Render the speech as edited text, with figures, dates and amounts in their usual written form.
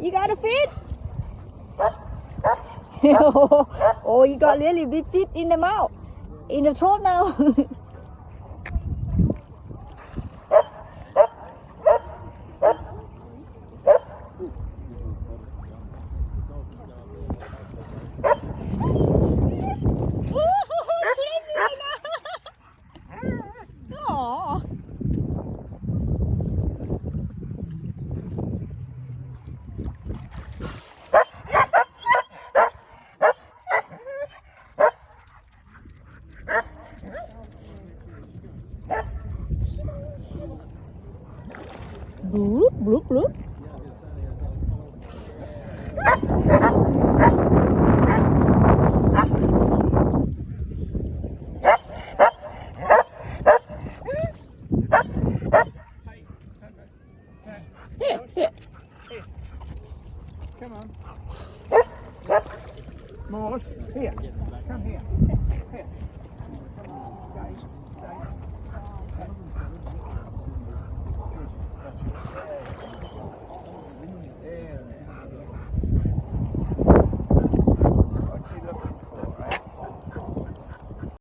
You got a feet? Oh, you got really big feet in the mouth, in the throat now. Aw. Bloop, bloop, bloop. Come on. Maud, here. Come here. Here. Come on, guys.